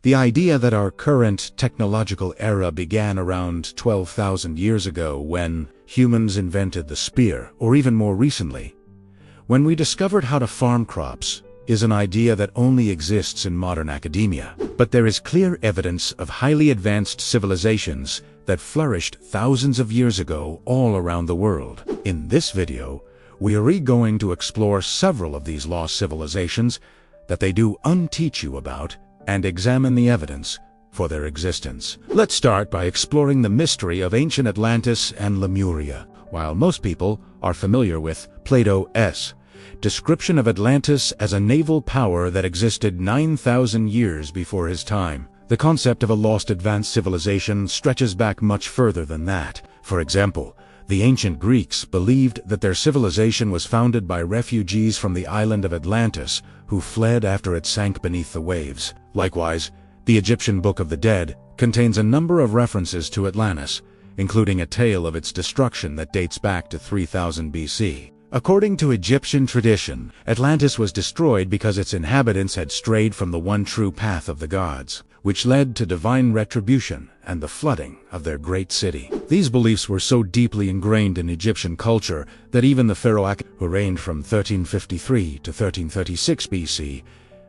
The idea that our current technological era began around 12,000 years ago when humans invented the spear, or even more recently, when we discovered how to farm crops, is an idea that only exists in modern academia. But there is clear evidence of highly advanced civilizations that flourished thousands of years ago all around the world. In this video, we are going to explore several of these lost civilizations that they do unteach you about and examine the evidence for their existence. Let's start by exploring the mystery of ancient Atlantis and Lemuria. While most people are familiar with Plato's description of Atlantis as a naval power that existed 9,000 years before his time, the concept of a lost advanced civilization stretches back much further than that. For example, the ancient Greeks believed that their civilization was founded by refugees from the island of Atlantis who fled after it sank beneath the waves. Likewise, the Egyptian Book of the Dead contains a number of references to Atlantis, including a tale of its destruction that dates back to 3000 BC. According to Egyptian tradition, Atlantis was destroyed because its inhabitants had strayed from the one true path of the gods, which led to divine retribution and the flooding of their great city. These beliefs were so deeply ingrained in Egyptian culture that even the pharaoh Akhenaten, who reigned from 1353 to 1336 BC,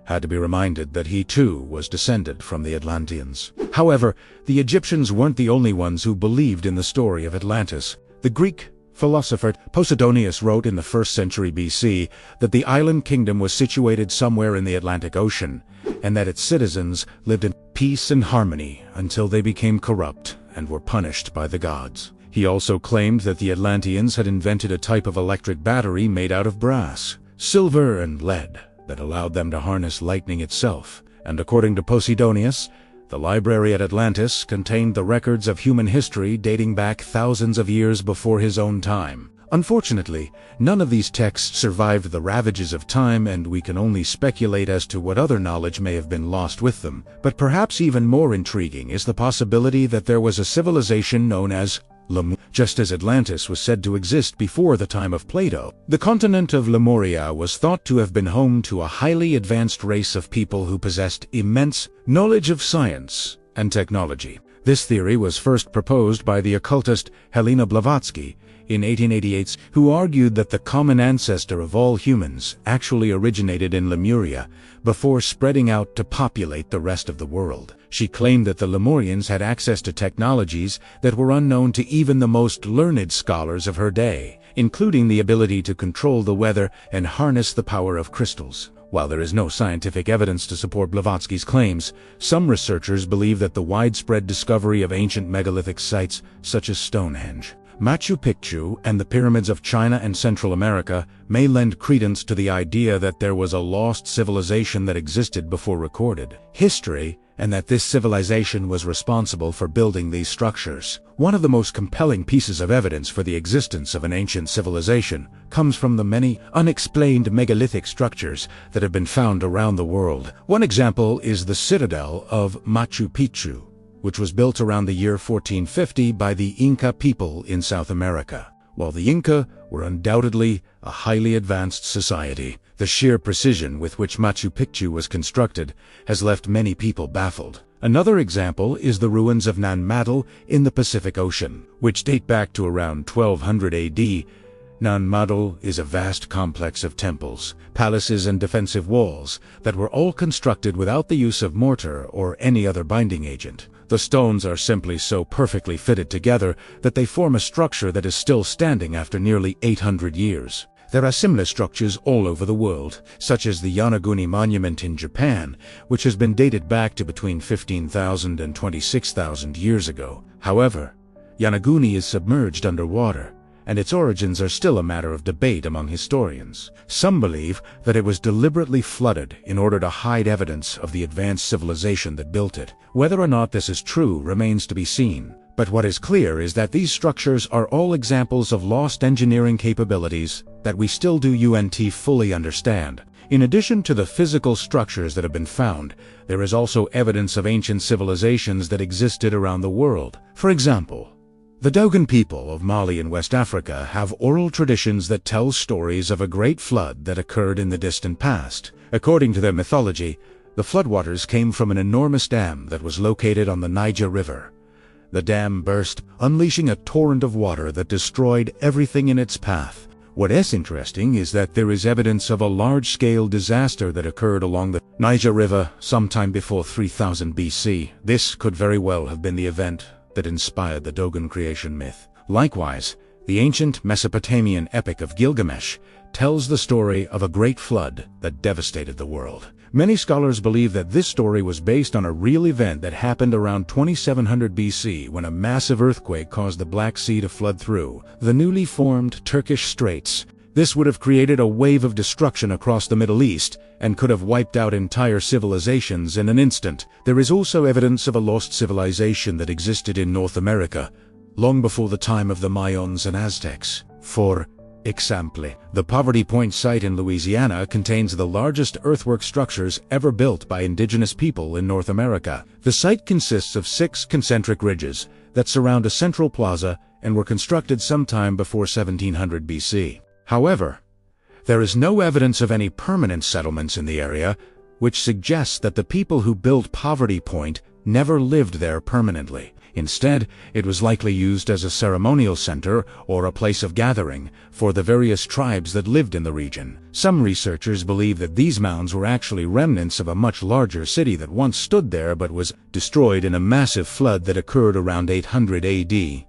had to be reminded that he too was descended from the Atlanteans. However, the Egyptians weren't the only ones who believed in the story of Atlantis. The Greek philosopher Posidonius wrote in the 1st century BC that the island kingdom was situated somewhere in the Atlantic Ocean, and that its citizens lived in peace and harmony until they became corrupt and were punished by the gods. He also claimed that the Atlanteans had invented a type of electric battery made out of brass, silver, and lead that allowed them to harness lightning itself. And according to Posidonius, the library at Atlantis contained the records of human history dating back thousands of years before his own time. Unfortunately, none of these texts survived the ravages of time, and we can only speculate as to what other knowledge may have been lost with them. But perhaps even more intriguing is the possibility that there was a civilization known as Lemuria, just as Atlantis was said to exist before the time of Plato. The continent of Lemuria was thought to have been home to a highly advanced race of people who possessed immense knowledge of science and technology. This theory was first proposed by the occultist Helena Blavatsky in 1888, who argued that the common ancestor of all humans actually originated in Lemuria before spreading out to populate the rest of the world. She claimed that the Lemurians had access to technologies that were unknown to even the most learned scholars of her day, including the ability to control the weather and harness the power of crystals. While there is no scientific evidence to support Blavatsky's claims, some researchers believe that the widespread discovery of ancient megalithic sites such as Stonehenge, Machu Picchu, and the pyramids of China and Central America may lend credence to the idea that there was a lost civilization that existed before recorded history, and that this civilization was responsible for building these structures. One of the most compelling pieces of evidence for the existence of an ancient civilization comes from the many unexplained megalithic structures that have been found around the world. One example is the citadel of Machu Picchu, which was built around the year 1450 by the Inca people in South America. While the Inca were undoubtedly a highly advanced society, the sheer precision with which Machu Picchu was constructed has left many people baffled. Another example is the ruins of Nan Madol in the Pacific Ocean, which date back to around 1200 AD. Nan Madol is a vast complex of temples, palaces, and defensive walls that were all constructed without the use of mortar or any other binding agent. The stones are simply so perfectly fitted together that they form a structure that is still standing after nearly 800 years. There are similar structures all over the world, such as the Yonaguni Monument in Japan, which has been dated back to between 15,000 and 26,000 years ago. However, Yonaguni is submerged underwater, and its origins are still a matter of debate among historians. Some believe that it was deliberately flooded in order to hide evidence of the advanced civilization that built it. Whether or not this is true remains to be seen. But what is clear is that these structures are all examples of lost engineering capabilities that we still do fully understand. In addition to the physical structures that have been found, there is also evidence of ancient civilizations that existed around the world. For example, the Dogon people of Mali in West Africa have oral traditions that tell stories of a great flood that occurred in the distant past. According to their mythology, The floodwaters came from an enormous dam that was located on the Niger River. The dam burst, unleashing a torrent of water that destroyed everything in its path. What is interesting is that there is evidence of a large-scale disaster that occurred along the Niger River sometime before 3000 BC. This could very well have been the event that inspired the Dogon creation myth. Likewise, the ancient Mesopotamian epic of Gilgamesh tells the story of a great flood that devastated the world. Many scholars believe that this story was based on a real event that happened around 2700 BC when a massive earthquake caused the Black Sea to flood through the newly formed Turkish Straits. This would have created a wave of destruction across the Middle East and could have wiped out entire civilizations in an instant. There is also evidence of a lost civilization that existed in North America long before the time of the Mayans and Aztecs. For example, the Poverty Point site in Louisiana contains the largest earthwork structures ever built by indigenous people in North America. The site consists of 6 concentric ridges that surround a central plaza and were constructed sometime before 1700 BC. However, there is no evidence of any permanent settlements in the area, which suggests that the people who built Poverty Point never lived there permanently. Instead, it was likely used as a ceremonial center or a place of gathering for the various tribes that lived in the region. Some researchers believe that these mounds were actually remnants of a much larger city that once stood there but was destroyed in a massive flood that occurred around 800 AD.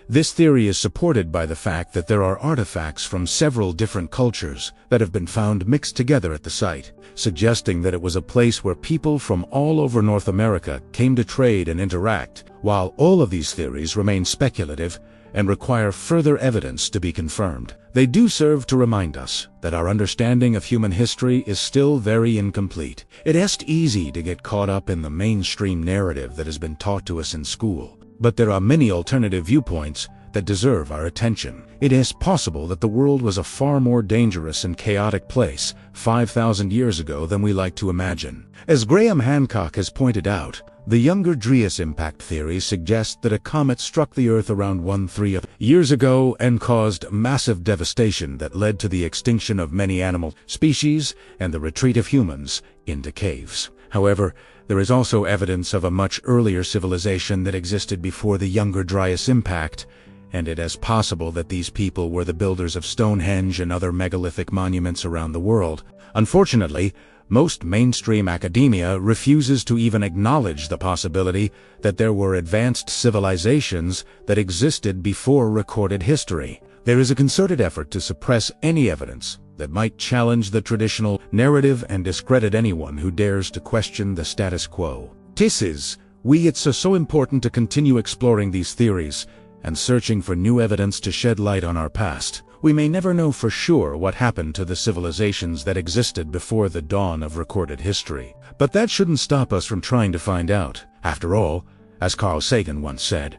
This theory is supported by the fact that there are artifacts from several different cultures that have been found mixed together at the site, suggesting that it was a place where people from all over North America came to trade and interact. While all of these theories remain speculative and require further evidence to be confirmed, they do serve to remind us that our understanding of human history is still very incomplete. It is easy to get caught up in the mainstream narrative that has been taught to us in school. But there are many alternative viewpoints that deserve our attention. It is possible that the world was a far more dangerous and chaotic place 5,000 years ago than we like to imagine. As Graham Hancock has pointed out, the Younger Dryas impact theory suggests that a comet struck the Earth around 1,300 years ago and caused massive devastation that led to the extinction of many animal species and the retreat of humans into caves. However, there is also evidence of a much earlier civilization that existed before the Younger Dryas impact, and it is possible that these people were the builders of Stonehenge and other megalithic monuments around the world. Unfortunately, most mainstream academia refuses to even acknowledge the possibility that there were advanced civilizations that existed before recorded history. There is a concerted effort to suppress any evidence that might challenge the traditional narrative and discredit anyone who dares to question the status quo. It's so important to continue exploring these theories and searching for new evidence to shed light on our past. We may never know for sure what happened to the civilizations that existed before the dawn of recorded history, but that shouldn't stop us from trying to find out. After all, as Carl Sagan once said,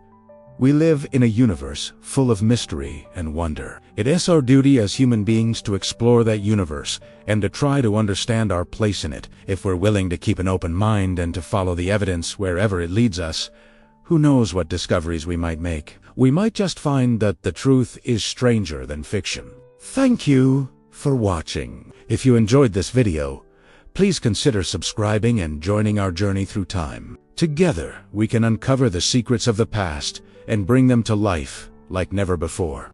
we live in a universe full of mystery and wonder. It is our duty as human beings to explore that universe and to try to understand our place in it. If we're willing to keep an open mind and to follow the evidence wherever it leads us, who knows what discoveries we might make. We might just find that the truth is stranger than fiction. Thank you for watching. If you enjoyed this video, please consider subscribing and joining our journey through time. Together, we can uncover the secrets of the past and bring them to life like never before.